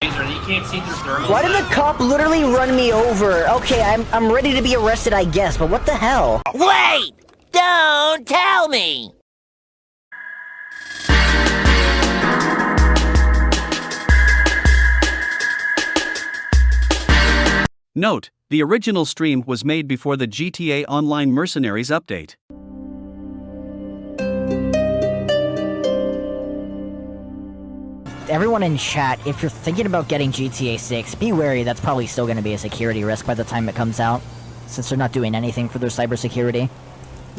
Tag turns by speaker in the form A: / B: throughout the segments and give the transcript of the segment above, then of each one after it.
A: Lazer, you can't see through thermals.
B: Why did the cop literally run me over? Okay, I'm ready to be arrested, I guess, but what the hell?
C: Wait! Don't tell me!
D: Note, the original stream was made before the GTA Online Mercenaries update.
B: Everyone in chat, if you're thinking about getting GTA 6, be wary, that's probably still going to be a security risk by the time it comes out, since they're not doing anything for their cybersecurity.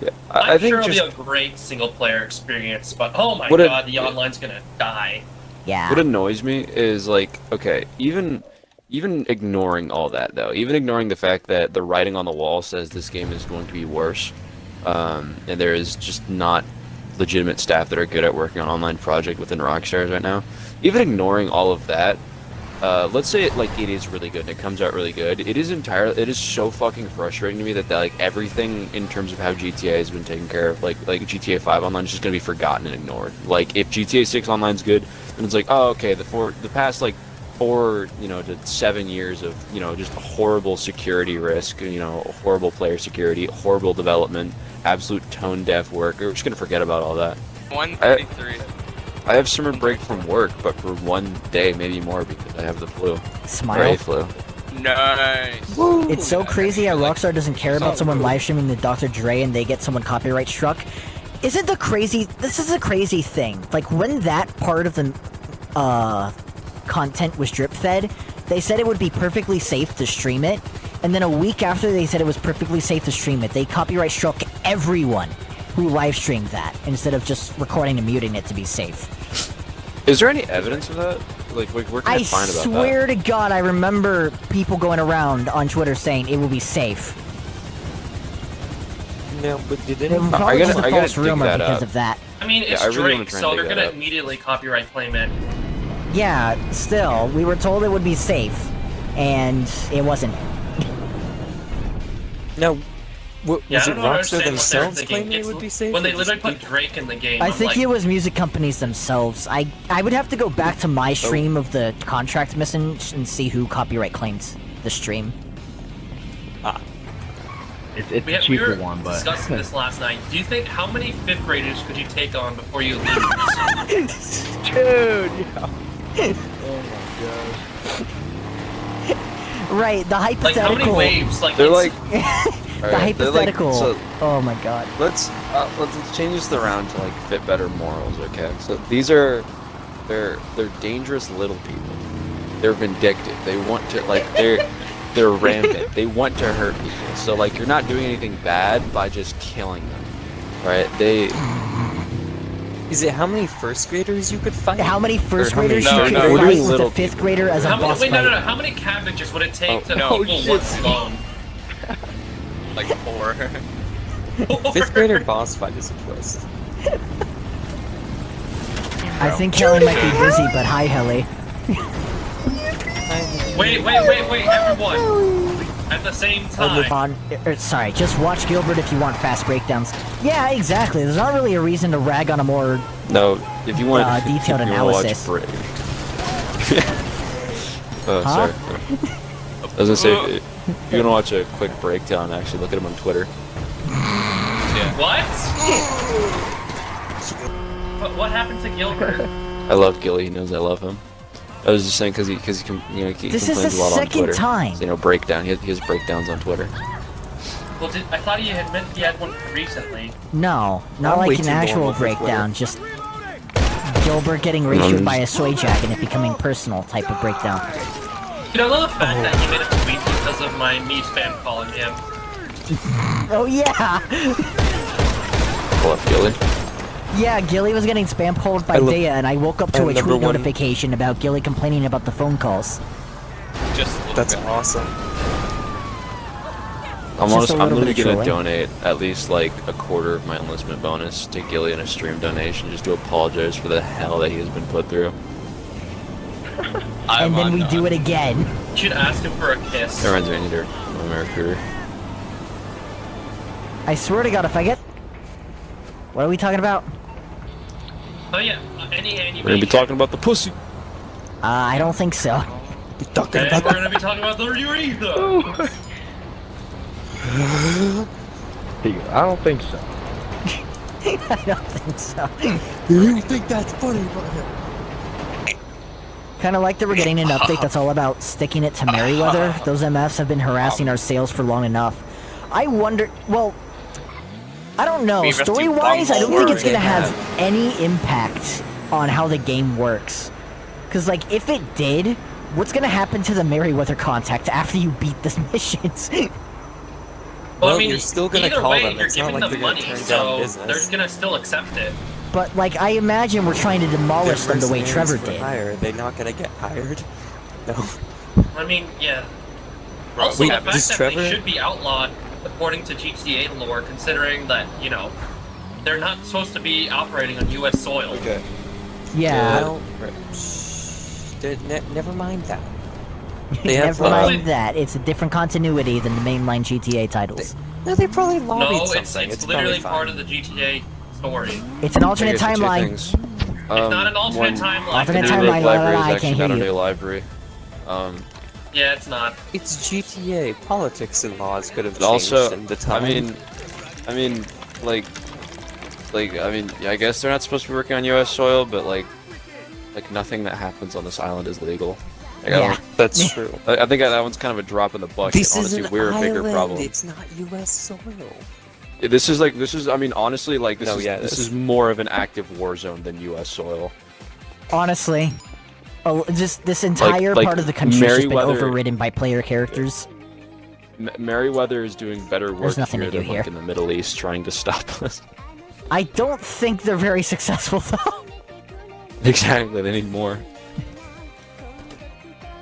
E: Yeah,
A: I'm sure it'll be a great single-player experience, but oh my god, the online's gonna die.
B: Yeah.
E: What annoys me is, like, okay, even ignoring all that, though, even ignoring the fact that the writing on the wall says this game is going to be worse, and there is just not legitimate staff that are good at working on online project within Rockstars right now, even ignoring all of that, let's say it is really good and it comes out really good, it is so fucking frustrating to me that like everything in terms of how GTA has been taken care of, like GTA 5 Online is just gonna be forgotten and ignored. Like, if GTA 6 Online's good, then it's like, oh, okay, the past, like, 4, to 7 years of, just horrible security risk, horrible player security, horrible development, absolute tone-deaf work. We're just gonna forget about all that.
F: 133.
E: I have summer break from work, but for 1 day, maybe more, because I have the flu.
B: Smile.
E: Or a flu.
F: Nice.
B: Woo. It's so crazy how Rockstar doesn't care about someone live streaming the Dr. Dre and they get someone copyright struck. This is a crazy thing. Like, when that part of the, content was drip fed, they said it would be perfectly safe to stream it, and then a week after they said it was perfectly safe to stream it, they copyright struck everyone who live streamed that instead of just recording and muting it to be safe.
E: Is there any evidence of that? Like, where can I find about that?
B: I swear to God, I remember people going around on Twitter saying it will be safe.
G: No, but did it?
B: It was probably just a false rumor because of that.
A: I mean, it's Drake, so they're gonna immediately copyright claim it.
B: Yeah, still, we were told it would be safe, and it wasn't.
G: No, was it Rockstar themselves claiming it would be safe?
A: When they literally put Drake in the game,
B: I think it was music companies themselves. I would have to go back to my stream of the contract missing and see who copyright claimed the stream.
G: Ah.
H: It's a cheaper one, but...
A: We were discussing this last night. Do you think, how many 5th graders could you take on before you leave?
G: Dude, yeah.
H: Oh my gosh.
B: Right, the hypothetical...
A: Like, how many waves? Like,
E: they're like...
B: the hypothetical... oh my god.
E: Let's change this around to, like, fit better morals, okay? So, these are... They're dangerous little people. They're vindictive. They want to, like, they're rampant. They want to hurt people. So, like, you're not doing anything bad by just killing them, right?
G: Is it how many 1st graders you could fight?
B: How many 1st graders you could
E: we're
B: fight
E: doing
B: with a
E: little
B: 5th grader as a boss fight?
A: No. How many cabbages would it take to equal one Sloan?
F: Like 4.
G: 5th grader boss fight is a twist.
B: I think Kelly might be busy, but hi, Helly.
A: Wait, everyone! At the same time.
B: Sorry, just watch Ghillbert if you want fast breakdowns. Yeah, exactly. There's not really a reason to rag on a more
E: if you want
B: detailed analysis.
E: Sorry. I was gonna say, if you wanna watch a quick breakdown, actually look at him on Twitter.
A: Yeah. What happened to Ghillbert?
E: I love Gilly. He knows I love him. I was just saying because he complains a lot on Twitter.
B: Time.
E: So, breakdown. He has breakdowns on Twitter.
A: Well, I thought he had meant he had one recently.
B: No, not like an actual breakdown. Just Ghillbert getting ratioed by a soy jack and it becoming personal type of breakdown.
A: I love the fact that he made a tweet because of me spam calling him.
B: Oh yeah.
E: Pull up Gilly.
B: Yeah, Gilly was getting spam called by Dea, and I woke up to a tweet notification about Gilly complaining about the phone calls.
G: That's awesome.
E: I'm literally gonna donate at least like a quarter of my enlistment bonus to Gilly in a stream donation just to apologize for the hell that he has been put through.
B: And then we do it again.
A: You should ask him for a kiss.
E: That reminds me, I need my recruiter.
B: I swear to God, if I get... What are we talking about?
A: Oh yeah, any
E: We're gonna be talking about the pussy.
B: I don't think so.
A: Okay, we're gonna be talking about the urethra.
H: I don't think so.
B: I don't think so.
G: You don't think that's funny,
B: Kind of like that we're getting an update that's all about sticking it to Merryweather. Those MFs have been harassing our sales for long enough. I wonder, well, I don't know. Story-wise, I don't think it's going to have any impact on how the game works. Because, like, if it did, what's going to happen to the Merryweather contact after you beat the missions?
A: Well, I mean,
G: you're still gonna
A: either
G: call
A: way,
G: them.
A: you're
G: It's not
A: giving
G: like
A: them
G: they're
A: money,
G: gonna turn
A: so
G: down business.
A: they're gonna still accept it.
B: But, like, I imagine we're trying to demolish them the way Trevor did.
G: Are they not gonna get hired? No.
A: I mean, yeah. Also,
G: Wait,
A: the fact
G: does
A: that
G: Trevor-
A: they should be outlawed according to GTA lore, considering that, you know, they're not supposed to be operating on U.S. soil.
G: Okay.
B: Yeah.
G: Well, never mind that. They have,
B: Never mind that. It's a different continuity than the mainline GTA titles.
G: No, they probably lobbied
A: No,
G: something.
A: it's literally
G: probably
A: part of the GTA story.
B: It's an alternate timeline.
A: It's not an alternate timeline.
B: Alternate
A: It's
B: timeline,
E: library
B: I
E: is
B: can't
E: actually
B: hear
E: not a
B: you.
E: new library.
A: Yeah, it's not.
G: It's GTA. Politics and laws could have
E: But
G: changed
E: also,
G: in the time.
E: I mean, like, yeah, I guess they're not supposed to be working on U.S. soil, but like nothing that happens on this island is legal. Like,
B: Yeah.
G: That's true.
E: I think that one's kind of a drop in the bucket.
G: This
E: Honestly,
G: is an
E: we're a bigger
G: island.
E: problem.
G: It's not U.S. soil.
E: This is. I mean, honestly, like this
G: No,
E: is
G: yeah,
E: this
G: this-
E: is more of an active war zone than U.S. soil.
B: Honestly. Just this entire
E: like
B: part of the country has just been
E: Merryweather-
B: overridden by player characters.
E: Merryweather is doing better work
B: nothing
E: here
B: to do
E: than like
B: here.
E: in the Middle East, trying to stop us.
B: I don't think they're very successful, though.
E: Exactly, they need more.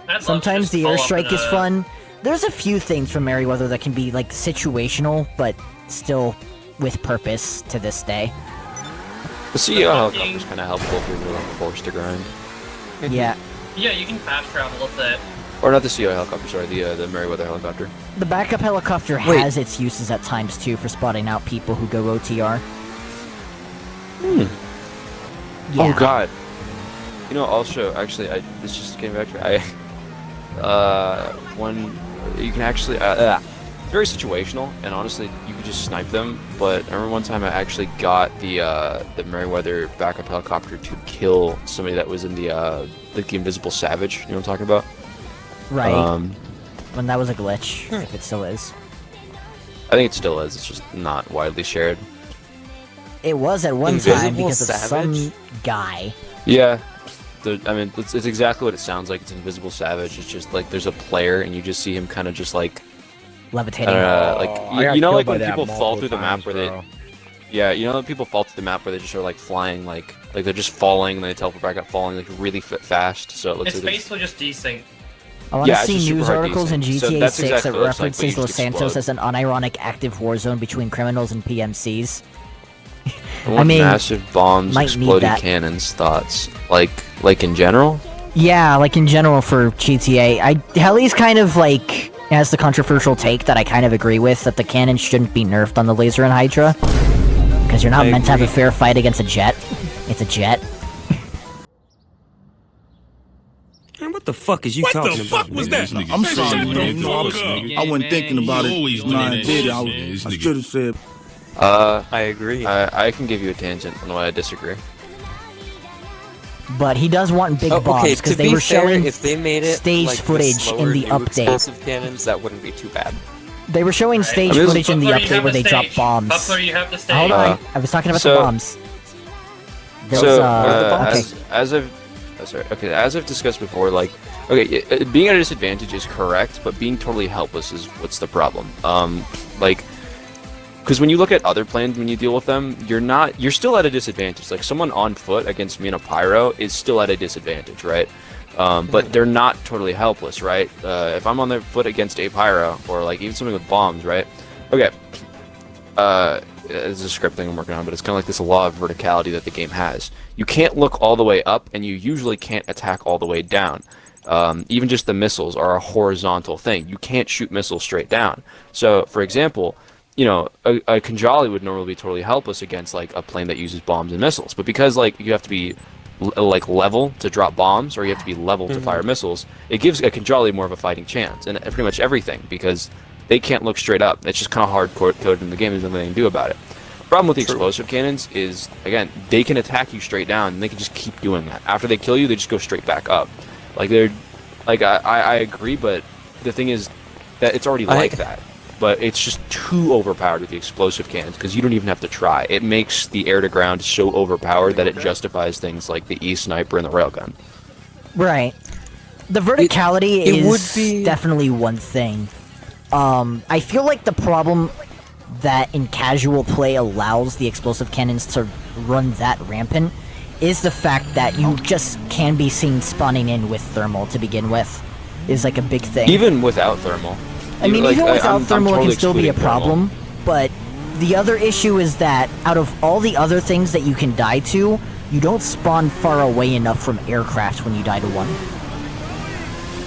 A: I'd love to
B: Sometimes
A: just
B: the
A: follow up
B: airstrike
A: in
B: is
A: a-
B: fun. There's a few things from Merryweather that can be, like, situational, but still with purpose to this day.
E: The CEO helicopter's kind of helpful if you're really forced to grind.
B: Yeah.
A: Yeah, you can fast travel with it.
E: Or not the CEO helicopter, sorry, the Merryweather helicopter.
B: The backup helicopter
G: Wait.
B: has its uses at times, too, for spotting out people who go OTR. Yeah.
E: Oh god. You know, also, actually, this just came back to me. When you can actually, it's very situational, and honestly, you can just snipe them. But I remember one time I actually got the Merryweather backup helicopter to kill somebody that was in the Invisible Savage. You know what I'm talking about?
B: Right. When that was a glitch, if it still is.
E: I think it still is. It's just not widely shared.
B: It was at one time
G: Invisible
B: because of
G: Savage?
B: some guy.
E: Yeah. I mean, it's exactly what it sounds like. It's Invisible Savage. It's just like there's a player, and you just see him kind of just like,
B: Levitating.
E: you know, like when people fall through the map where they, yeah, you know, when people fall through the map where they just are like flying, like they're just falling, and they teleport back up, falling like really fast. So it looks
A: It's
E: like they're-
A: basically just desync.
B: I want to
E: yeah, it's
B: see
E: just super
B: news
E: hard
B: articles in
E: desync. So
B: GTA
E: that's
B: 6
E: exactly
B: that
E: what it's like, but
B: references
E: you
B: Los
E: just
B: Santos
E: explode.
B: as an unironic active war zone between criminals and PMCs.
E: I want
B: mean,
E: massive bombs,
B: might need
E: exploding
B: that.
E: cannons, thoughts. Like in general?
B: Yeah, like in general for GTA. Heli's kind of like has the controversial take that I kind of agree with, that the cannons shouldn't be nerfed on the Lazer and Hydra. Because you're not
G: I
B: meant to have a
G: agree.
B: fair fight against a jet. It's a jet.
I: Man, what the fuck is you talking about?
J: was that? I'm sorry, man. No, I wasn't thinking about it when I did it. I should have said.
G: I agree.
E: I can give you a tangent on why I disagree.
B: But he does want big
G: okay,
B: bombs,
G: to
B: because they
G: be
B: were
G: fair,
B: showing
G: if they made it
B: stage
G: like
B: footage
G: the
B: in the
G: slower new
B: update.
G: explosive cannons, that wouldn't be too bad.
B: They were showing stage
E: I mean,
B: footage in the
A: Buckler, you
B: update
A: have
B: where
A: a
B: they drop
A: stage.
B: bombs.
A: Buckler, you have the stage.
B: Hold on, I was talking about
E: so-
B: the bombs. There
E: So,
B: was, okay.
E: as I've discussed before, like, okay, being at a disadvantage is correct, but being totally helpless is what's the problem. Like, because when you look at other planes, when you deal with them, you're still at a disadvantage. Like, someone on foot against me in a pyro is still at a disadvantage, right? But they're not totally helpless, right? If I'm on their foot against a pyro, or like even something with bombs, right? Okay. It's a script thing I'm working on, but it's kind of like this law of verticality that the game has. You can't look all the way up, and you usually can't attack all the way down. Even just the missiles are a horizontal thing. You can't shoot missiles straight down. So, for example, you know, a Kanjali would normally be totally helpless against like a plane that uses bombs and missiles, but because like you have to be like level to drop bombs, or you have to be level to fire missiles, it gives a Kandrali more of a fighting chance, and pretty much everything, because they can't look straight up. It's just kind of hard coded in the game. There's nothing they can do about it. Problem with the explosive cannons is, again, they can attack you straight down, and they can just keep doing that. After they kill you, they just go straight back up. Like they're, like I agree, but the thing is that it's already like that. But it's just too overpowered with the explosive cannons because you don't even have to try. It makes the air to ground so overpowered that it justifies things like the E-sniper and the railgun.
B: Right. The verticality is definitely one thing. I feel like the problem that in casual play allows the explosive cannons to run that rampant is the fact that you just can be seen spawning in with thermal to begin with, is like a big thing.
E: Even without thermal.
B: I mean, even without thermal, it can still be a problem, but the other issue is that out of all the other things that you can die to, you don't spawn far away enough from aircraft when you die to one.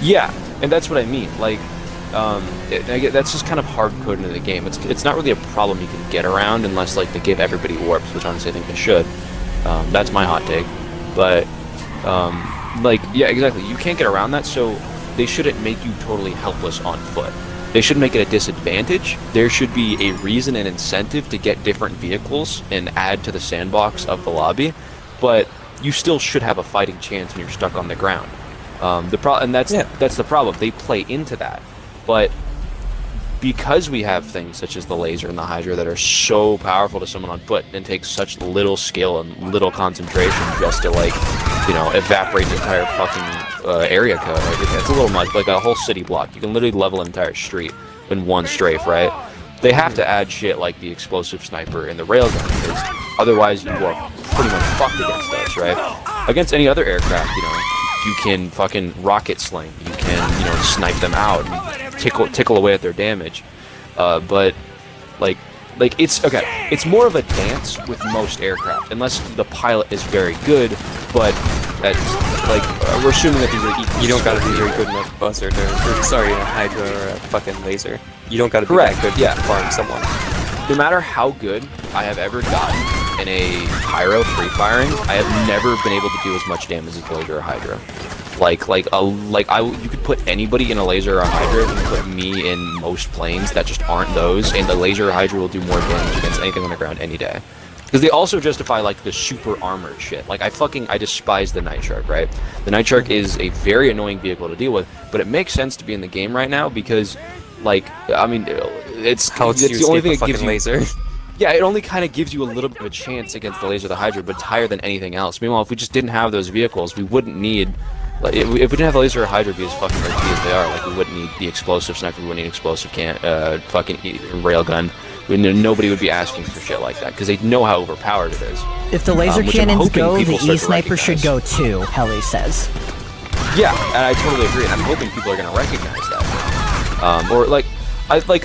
E: Yeah, and that's what I mean. Like, that's just kind of hard-coded in the game. It's not really a problem you can get around unless, like, they give everybody warps, which honestly I think they should. That's my hot take. But, like, yeah, exactly. You can't get around that, so they shouldn't make you totally helpless on foot. They should make it a disadvantage. There should be a reason and incentive to get different vehicles and add to the sandbox of the lobby, but you still should have a fighting chance when you're stuck on the ground. That's the problem. They play into that, but because we have things such as the Lazer and the Hydra that are so powerful to someone on foot and take such little skill and little concentration just to, like, you know, evaporate the entire fucking area code. It's a little much, like a whole city block. You can literally level an entire street in one strafe, right? They have to add shit like the explosive sniper and the railgun, because otherwise you are pretty much fucked against those, right? Against any other aircraft, you know, you can fucking rocket sling, you can, you know, snipe them out and tickle away at their damage. But like it's more of a dance with most aircraft, unless the pilot is very good, but that's, like, we're assuming that these are...
G: You don't gotta be very good enough buzzard, or a Hydra or a fucking Lazer. You don't gotta be that good to farm someone.
E: No matter how good I have ever gotten in a pyro free firing, I have never been able to do as much damage as a Lazer or Hydra. You could put anybody in a Lazer or a Hydra, you can put me in most planes that just aren't those, and the Lazer or Hydra will do more damage against anything on the ground any day. Because they also justify, like, the super armored shit. Like, I despise the Night Shark, right? The Night Shark is a very annoying vehicle to deal with, but it makes sense to be in the game right now because, like, I mean, it's the only thing it gives you.
G: Laser.
E: Yeah, it only kind of gives you a little bit of a chance against the Lazer or the Hydra, but it's higher than anything else. Meanwhile, if we just didn't have those vehicles, we wouldn't need... Like, if we didn't have the Lazer or Hydra be as fucking OP as they are, like, we wouldn't need the explosive sniper, we wouldn't need explosive fucking railgun. Nobody would be asking for shit like that, because they know how overpowered it is.
B: If the laser cannons go, the E-sniper should go too, Helly says.
E: Yeah, and I totally agree, and I'm hoping people are going to recognize that.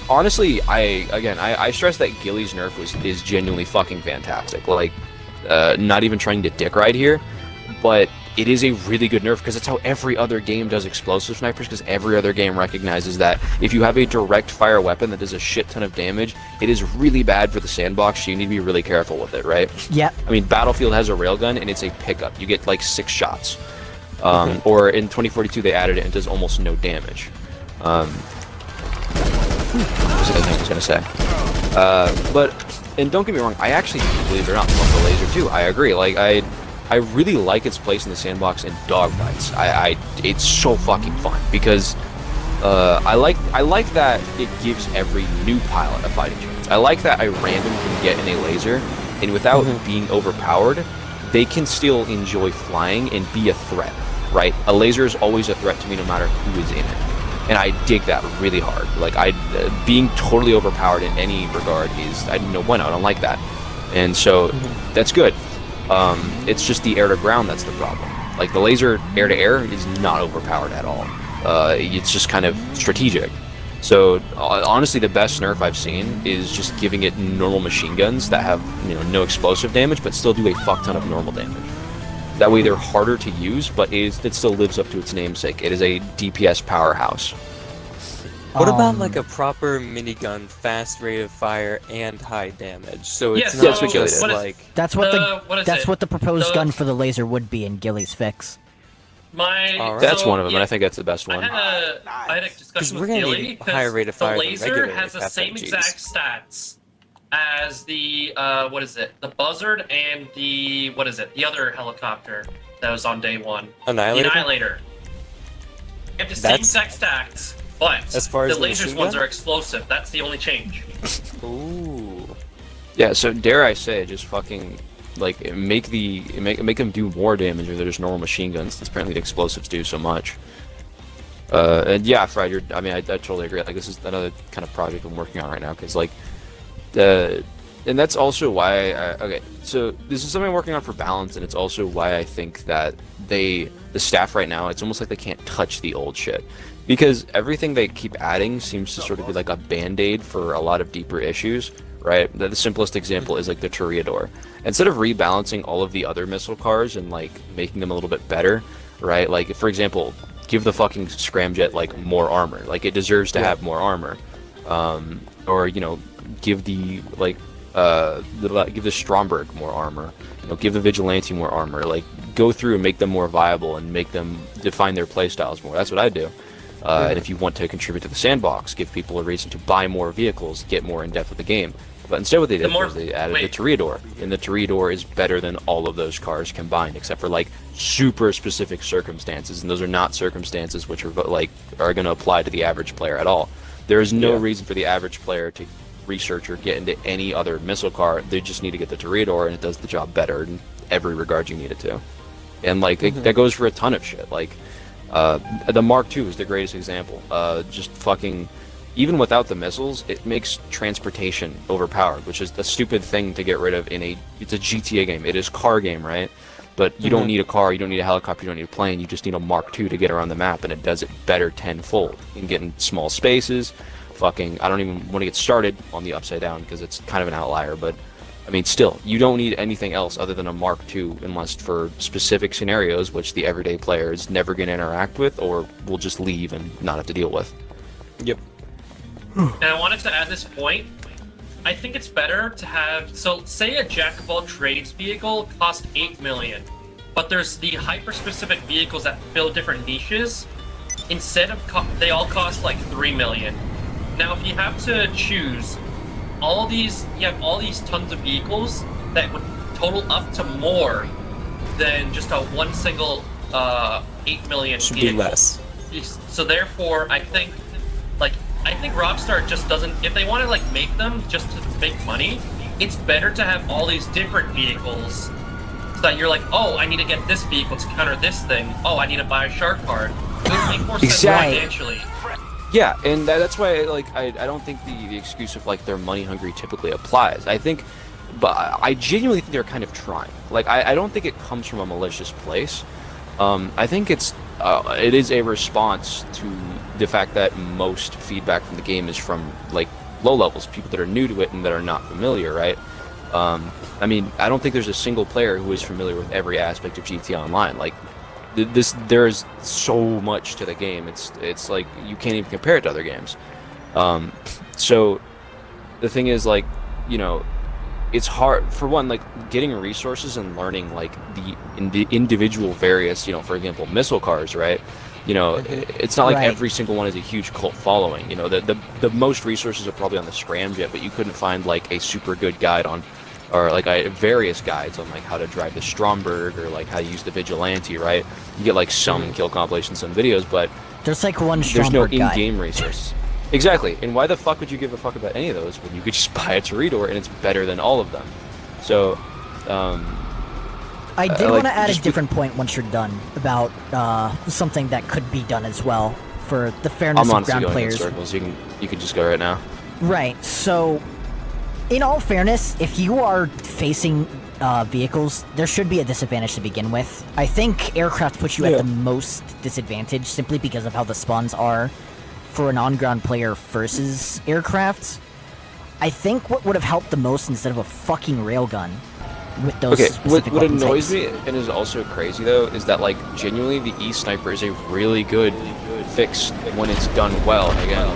E: Honestly, I stress that Gilly's nerf is genuinely fucking fantastic. Like, not even trying to dick ride here, but it is a really good nerf because it's how every other game does explosive snipers, because every other game recognizes that if you have a direct fire weapon that does a shit ton of damage, it is really bad for the sandbox, so you need to be really careful with it, right?
B: Yeah.
E: I mean, Battlefield has a railgun, and it's a pickup. You get, like, 6 shots. Or in 2042, they added it and it does almost no damage. What was the other thing I was going to say? And don't get me wrong, I actually, believe it or not, love the Lazer too. I agree. Like, I really like its place in the sandbox in dogfights. It's so fucking fun because I like that it gives every new pilot a fighting chance. I like that I randomly can get in a Lazer, and without being overpowered, they can still enjoy flying and be a threat, right? A Lazer is always a threat to me no matter who is in it, and I dig that really hard. Like, being totally overpowered in any regard is, I don't like that, and so that's good. It's just the air-to-ground that's the problem. Like, the Lazer air-to-air is not overpowered at all. It's just kind of strategic. So, honestly, the best nerf I've seen is just giving it normal machine guns that have, no explosive damage, but still do a fuck ton of normal damage. That way they're harder to use, but it still lives up to its namesake. It is a DPS powerhouse.
G: What about like a proper minigun, fast rate of fire and high damage? So it's
A: Yes,
G: not
A: so
G: just
A: what is-
G: like
B: That's what
A: what is
B: what the proposed
A: The-
B: gun for the laser would be in Gilly's fix.
A: My
E: That's
A: so,
E: one of them,
A: yeah,
E: and I think that's the best one.
A: I had a discussion with
G: we're gonna
A: Gilly
G: need a higher rate of fire
A: the
G: than
A: laser
G: regular
A: has the same
G: FMGs.
A: exact stats as the what is it? The buzzard and the the other helicopter that was on day one.
G: Annihilator?
A: The Annihilator. They have the same exact stats, but
G: as far as
A: the
G: the
A: lasers
G: machine
A: ones
G: gun?
A: are explosive. That's the only change.
G: Ooh.
E: Yeah, so dare I say, just fucking like make them do more damage than just normal machine guns. That's apparently the explosives do so much. And yeah, Fred, I totally agree. Like this is another kind of project I'm working on right now because like and that's also why okay, so this is something I'm working on for balance, and it's also why I think that the staff right now, it's almost like they can't touch the old shit. Because everything they keep adding seems to sort of be like a band-aid for a lot of deeper issues, right? The simplest example is like the Toreador. Instead of rebalancing all of the other missile cars and like making them a little bit better, right? Like for example, give the fucking Scramjet like more armor. Like it deserves to have more armor. Or you know, give the like give the Stromberg more armor. You know, give the Vigilante more armor. Like go through and make them more viable and make them define their playstyles more. That's what I do. And if you want to contribute to the sandbox, give people a reason to buy more vehicles, get more in depth with the game. But instead what they did was they added the Toreador, and the Toreador is better than all of those cars combined, except for like super specific circumstances, and those are not circumstances which are like are going to apply to the average player at all. There is no reason for the average player to research or get into any other missile car. They just need to get the Toreador, and it does the job better in every regard you need it to. And like that goes for a ton of shit. Like the Mark II is the greatest example. Just fucking, even without the missiles, it makes transportation overpowered, which is a stupid thing to get rid of it's a GTA game. It is car game, right? But you don't need a car, you don't need a helicopter, you don't need a plane, you just need a Mark II to get around the map, and it does it better tenfold. You can get in small spaces, fucking, I don't even want to get started on the Upside Down, because it's kind of an outlier, but I mean, still, you don't need anything else other than a Mark II unless for specific scenarios which the everyday player is never going to interact with or will just leave and not have to deal with.
G: Yep.
A: And I wanted to add this point. I think it's better to have, so say a Jack of all trades vehicle cost 8 million, but there's the hyper-specific vehicles that fill different niches. Instead of, they all cost like 3 million. Now, if you have to choose you have all these tons of vehicles that would total up to more than just a one single 8 million
G: Should
A: vehicle.
G: be less.
A: So therefore, I think Rockstar just doesn't, if they want to like make them just to make money, it's better to have all these different vehicles so that you're like, oh, I need to get this vehicle to counter this thing. Oh, I need to buy a shark card. It would make more sense financially.
E: Yeah, and that's why like I don't think the excuse of like they're money hungry typically applies. I think, but I genuinely think they're kind of trying. Like I don't think it comes from a malicious place. I think it is a response to the fact that most feedback from the game is from like low levels, people that are new to it and that are not familiar, right? I mean, I don't think there's a single player who is familiar with every aspect of GTA Online. Like there's so much to the game. It's like you can't even compare it to other games. So the thing is, like, you know, it's hard for one, like getting resources and learning like the individual various, you know, for example, missile cars, right? You know, it's not like every single one has a huge cult following. You know, the most resources are probably on the Scramjet, but you couldn't find like a super good guide on, or like various guides on like how to drive the Stromberg or like how to use the Vigilante, right? You get like some kill compilations, some videos, but
B: there's like one
E: there's no
B: Stromberg
E: in-game resources. Exactly, and why the fuck would you give a fuck about any of those when you could just buy a Toreador and it's better than all of them? So,
B: I did want to add a different point once you're done about something that could be done as well for the fairness of ground players.
E: I'm honestly going in circles. You can just go right now.
B: Right. So, in all fairness, if you are facing vehicles, there should be a disadvantage to begin with. I think aircraft puts you at the most disadvantage simply because of how the spawns are for an on-ground player versus aircraft. I think what would have helped the most instead of a fucking railgun with those specific
E: what
B: weapon
E: annoys
B: types.
E: me and is also crazy though is that like genuinely the E-Sniper is a really good fix when it's done well. Again,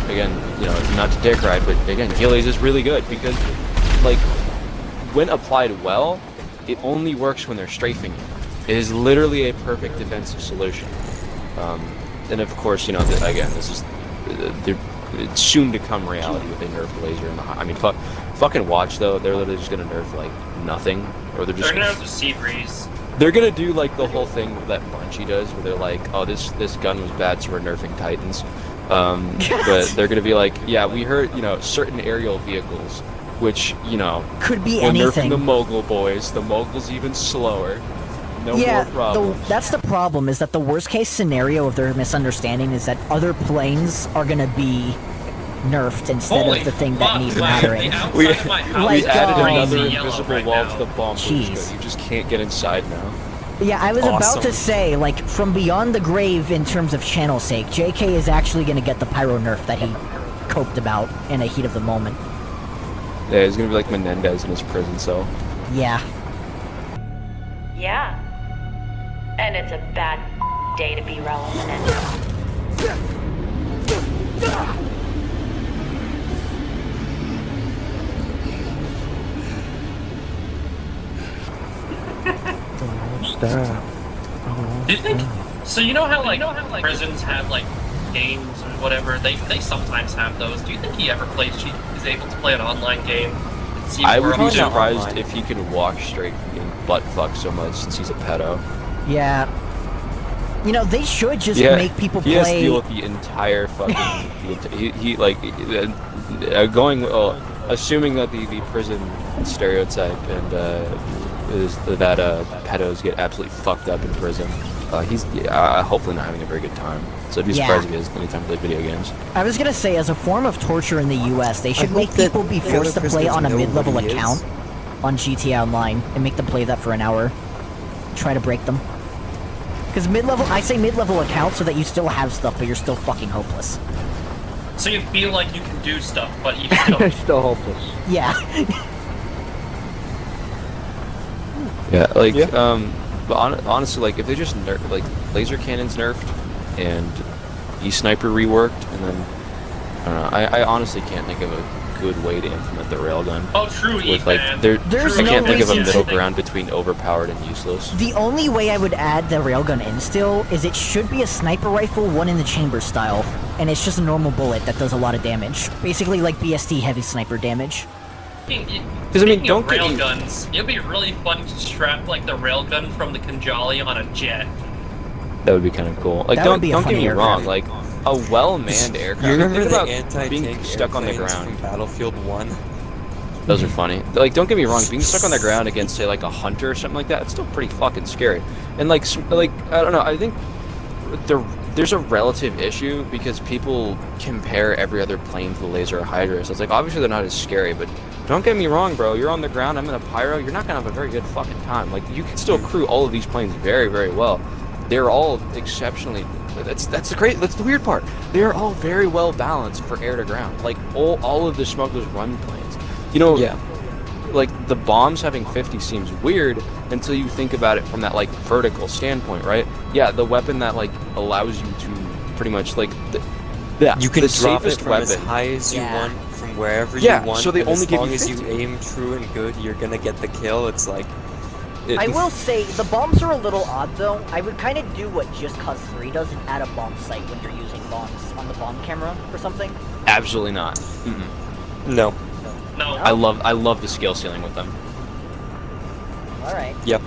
E: again, you know, not to dick ride, but again, Ghillbert is really good because, like, when applied well, it only works when they're strafing you. It is literally a perfect defensive solution. And of course, you know, again, this is it's soon to come reality with a nerf Lazer in the I mean, fucking watch though. They're literally just gonna nerf like nothing, or they're
A: gonna nerf the Sea Breeze.
E: They're gonna do like the whole thing that Bungie does, where they're like, oh, this gun was bad, so we're nerfing Titans. But they're gonna be like, yeah, we heard, you know, certain aerial vehicles, which, you know,
B: could be
E: when
B: anything.
E: nerfing the Mogul boys, the Mogul's even slower. No
B: yeah,
E: more problems.
B: that's the problem, is that the worst case scenario of their misunderstanding is that other planes are gonna be nerfed instead of the thing that needs mattering.
E: We
B: like,
E: added another invisible wall to the
B: Jeez.
E: Bombushka. You just can't get inside now.
B: Yeah, I was about to say, like, from beyond the grave in terms of channel sake, JK is actually gonna get the pyro nerf that he coped about in a heat of the moment.
E: Yeah, he's gonna be like Menendez in his prison cell.
B: Yeah.
K: Yeah. And it's a bad day to be Raul Menendez.
A: Do you think? So you know how like prisons have like games or whatever. They sometimes have those. Do you think he ever is able to play an online game? And see
E: I
A: where
E: would be
A: up to?
E: surprised if he could walk straight from getting butt fucked so much since he's a pedo.
B: Yeah. You know, they should just make people play.
E: He has to deal with the entire fucking. he like going. Assuming that the prison stereotype and is that pedos get absolutely fucked up in prison. He's hopefully not having a very good time. So I'd be surprised if he has any time to play video games.
B: I was gonna say, as a form of torture in the US, they should make people be forced to play on a mid-level account on GTA Online and make them play that for an hour. Try to break them. Because I say mid-level account so that you still have stuff, but you're still fucking hopeless.
A: So you feel like you can do stuff, but you still...
H: You're still hopeless.
B: Yeah.
E: Yeah, like, but honestly, like, if they just like, laser cannons nerfed, and E-Sniper reworked, and then, I don't know, I honestly can't think of a good way to implement the railgun.
A: Oh, true,
E: with, like, I can't think of a middle ground between overpowered and useless.
B: The only way I would add the railgun in still is it should be a sniper rifle, one in the chamber style, and it's just a normal bullet that does a lot of damage. Basically like BST heavy sniper damage.
E: Because I mean, don't get
A: railguns. It'd be really fun to strap like the railgun from the Kanjali on a jet.
E: That would be kind of cool. Like, don't get me wrong. Like, a well-manned aircraft.
G: You remember
E: think
G: the
E: about being stuck on the ground
G: from Battlefield 1?
E: Those are funny. Like, don't get me wrong. Being stuck on the ground against, say, like a hunter or something like that, it's still pretty fucking scary. And like I don't know. I think there's a relative issue because people compare every other plane to the Lazer or Hydra. So it's like, obviously they're not as scary, but don't get me wrong, bro. You're on the ground, I'm in a pyro, you're not gonna have a very good fucking time. Like, you can still crew all of these planes very, very well. They're all exceptionally... That's the weird part. They're all very well balanced for air to ground. Like, all of the Smugglers run planes. You know, like, the bombs having 50 seems weird until you think about it from that, like, vertical standpoint, right? Yeah, the weapon that, like, allows you to pretty much, like...
G: you can
E: the
G: drop it
E: safest
G: from
E: weapon.
G: as high as you want, from wherever you want.
E: So they only
G: as
E: give
G: long
E: you
G: as
E: 50.
G: you aim true and good, you're gonna get the kill. It's like...
B: I will say, the bombs are a little odd though. I would kind of do what Just Cause 3 does and add a bomb sight when you're using bombs on the bomb camera or something.
E: Absolutely not.
G: No.
A: No.
E: I love the skill ceiling with them.
B: Alright.
G: Yep.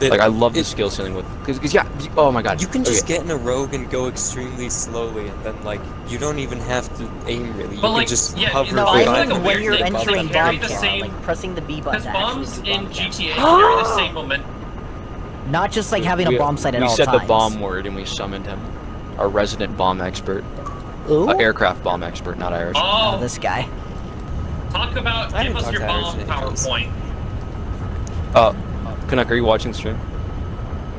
E: Like, I love the skill ceiling with... Because yeah, oh my god.
G: You can just get in a rogue and go extremely slowly, and then, like, you don't even have to aim really. You can just hover
B: no,
G: behind
B: I mean
G: them.
B: when you're entering bomb
A: the
B: camera,
A: same,
B: like pressing the B button.
A: Because bombs in GTA
B: camera.
A: carry the same momentum.
B: Not just like having a bomb sight at all times.
E: We said the bomb word and we summoned him. Our resident bomb expert. Aircraft bomb expert, not Irish.
A: Oh,
B: this guy.
A: Talk about, give us your bomb PowerPoint.
E: Canuck, are you watching the stream?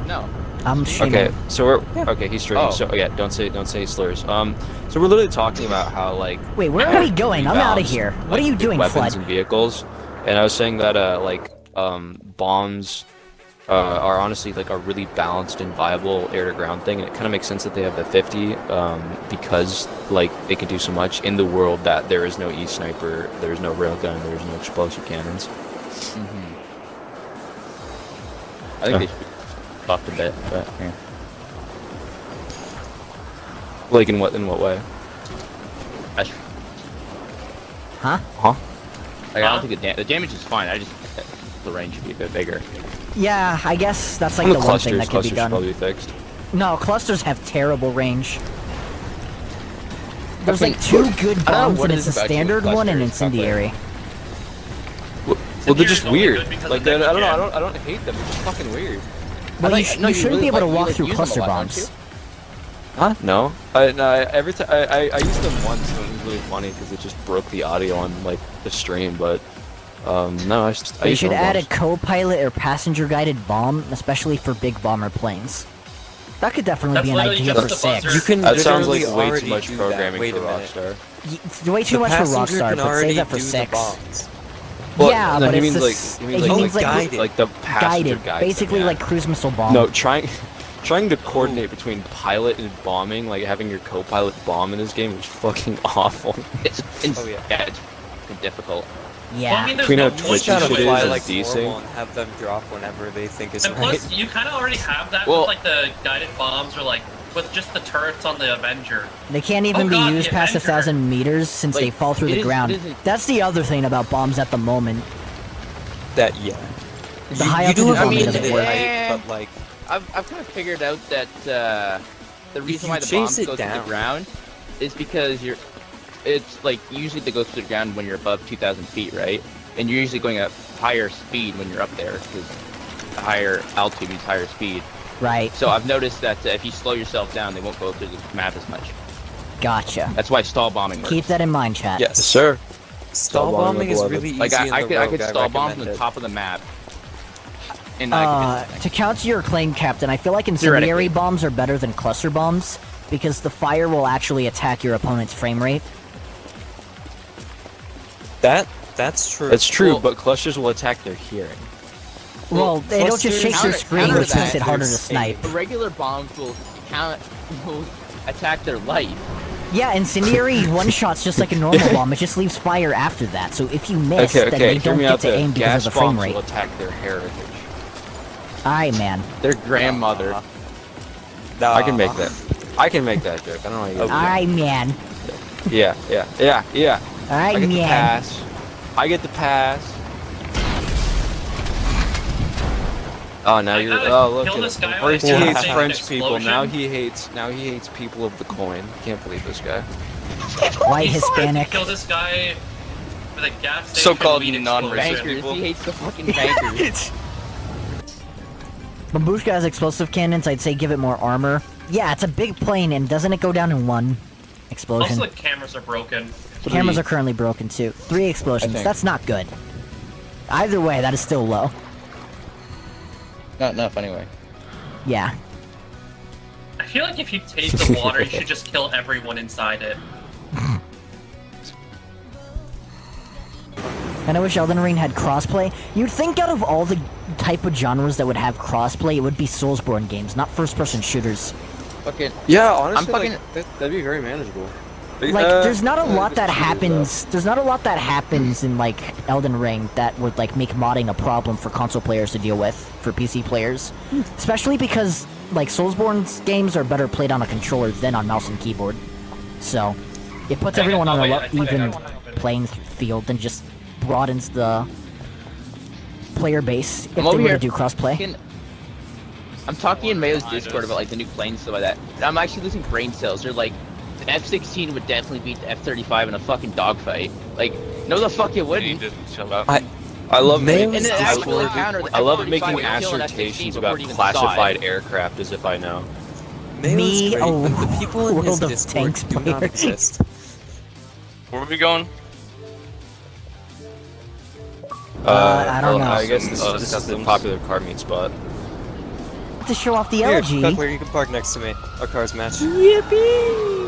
F: No.
B: I'm streaming.
E: Okay, so we're okay. He's streaming. So yeah, don't say slurs. So we're literally talking about how, like,
B: wait, where are we going? I'm out of here. What are you doing,
E: weapons
B: Flood?
E: and vehicles, and I was saying that like bombs are honestly like a really balanced and viable air-to-ground thing, and it kind of makes sense that they have the 50 because like they can do so much in the world that there is no E-sniper, there is no railgun, there is no explosive cannons.
L: I think they should be buffed a bit, but yeah.
E: Like in what way?
B: Huh?
L: Like, I don't think the damage is fine. I just the range should be a bit bigger.
B: Yeah, I guess that's like the one thing that could be done.
E: Probably fixed.
B: No, clusters have terrible range. There's like 2 good bombs, and it's a standard one and incendiary.
E: Well, they're just weird. Like, I don't know. I don't hate them. They're just fucking weird.
B: Well, you shouldn't be able to walk through cluster bombs.
E: Huh? No. Every time I used them once, and it was really funny because it just broke the audio on like the stream. But no, I
B: They should add a co-pilot or passenger-guided bomb, especially for big bomber planes. That could definitely be an idea for 6.
G: You can
E: that sounds like
G: literally
E: way too much programming
G: Wait
E: for
G: a minute.
E: Rockstar.
B: It's way too much for Rockstar, but save that for 6.
E: Well,
B: yeah,
E: no,
B: but
E: he
B: it's
E: means
B: the,
E: like, he means like
G: guided.
E: like the passenger
B: guided, basically like cruise missile bomb.
E: No, trying to coordinate between pilot and bombing, like having your co-pilot bomb in this game is fucking awful.
L: It's yeah, it's difficult.
B: Yeah.
A: Well, I mean,
E: Between how
A: there's
E: twitchy
G: Gotta
E: shit
G: fly
E: is
G: like
E: decent.
G: normal and have them drop whenever they think is
A: And
G: right.
A: plus, you kind of already have that
L: Well-
A: with like the guided bombs or like with just the turrets on the Avenger.
B: They can't even be used past 1,000 meters since they fall through the ground. That's the other thing about bombs at the moment.
G: That yeah.
B: The high
G: you do
B: altitude
G: have
B: bombing
G: a
B: doesn't
G: minute,
B: work.
G: right? But like,
L: I've kind of figured out that the reason
G: you
L: why the
G: chase
L: bombs
G: it
L: go through
G: down.
L: the ground is because it's like usually they go through the ground when you're above 2,000 feet, right? And you're usually going at higher speed when you're up there because higher altitude means higher speed.
B: Right.
L: So I've noticed that if you slow yourself down, they won't go through the map as much.
B: Gotcha.
L: That's why stall bombing works.
B: Keep that in mind, chat.
G: yes,
E: Sir.
G: Stall bombing is really easy.
L: Like
G: in the
L: I could
G: rogue,
L: stall bomb
G: recommend
L: from the
G: it.
L: top of the map. And I could
B: To counter your claim, Captain, I feel like incendiary bombs are better than cluster bombs because the fire will actually attack your opponent's frame rate.
G: That's true.
E: It's true,
L: Well-
E: but clusters will attack their hearing.
B: Well, they don't just shake their screen,
L: counter
B: which makes
L: that,
B: it harder to snipe.
L: the regular bombs will attack their life.
B: Yeah, incendiary one-shots just like a normal bomb. It just leaves fire after that, so if you miss, then they
E: hear
B: don't
E: me
B: get
E: out
B: to
E: there.
B: aim because
E: Gas
B: of the frame
E: bombs
B: rate.
E: will attack their heritage.
B: Aye, man.
L: Their grandmother.
E: I can make that. I can make that joke. I don't know how you do it.
B: Aye, man.
E: Yeah.
B: Aye,
E: I get the
B: man.
E: pass. I get the pass. Oh, now you're.
A: gotta
E: Oh, look
A: kill
E: at
A: this
E: him.
A: guy
E: First
A: when
E: he
A: I
E: hates
A: see an
E: French people. Now
A: explosion.
E: he hates people of the coin. Can't believe this guy.
B: White
A: He's trying to
B: Hispanic.
A: Kill this guy with a gas station.
F: So-called
A: weed
F: non-racist
A: explosion.
L: Bankers. He hates the fucking bankers.
B: Bombushka has explosive cannons. I'd say give it more armor. Yeah, it's a big plane, and doesn't it go down in 1 explosion?
A: Also, the cameras are broken.
B: The cameras are currently broken too. 3 explosions.
L: think.
B: That's not good. Either way, that is still low.
L: Not enough, anyway.
B: Yeah.
A: I feel like if you take the water, you should just kill everyone inside it.
B: And I wish Elden Ring had crossplay. You'd think out of all the type of genres that would have crossplay, it would be Soulsborne games, not first-person shooters.
L: Fucking.
E: Yeah, honestly,
L: fucking-
E: that'd be very manageable.
B: Like, there's not a lot that happens. There's not a lot that happens in like Elden Ring that would like make modding a problem for console players to deal with for PC players, especially because like Soulsborne's games are better played on a controller than on mouse and keyboard. So it puts everyone on a even playing field and just broadens the player base if they were to do crossplay.
L: I'm talking in Mayo's Discord about like the new planes and stuff like that. And I'm actually losing brain cells. They're like, the F-16 would definitely beat the F-35 in a fucking dogfight. Like, no the fuck it wouldn't.
E: I love
L: In
E: making
L: an actual encounter, the
E: I love
L: F-35
E: making
L: would kill an F-16
E: assertions
L: before
E: about
L: it even saw it.
E: classified aircraft as if I know.
B: Me,
G: Great, but the people in his
B: World of
G: Discord
B: Tanks
G: do not
B: player.
G: exist.
F: Where are we going?
B: I don't know.
E: I guess this is the popular car meet spot.
B: To show off the
G: Here,
B: elegy.
G: Cuckler, you can park next to me. Our cars match.
B: Yippee!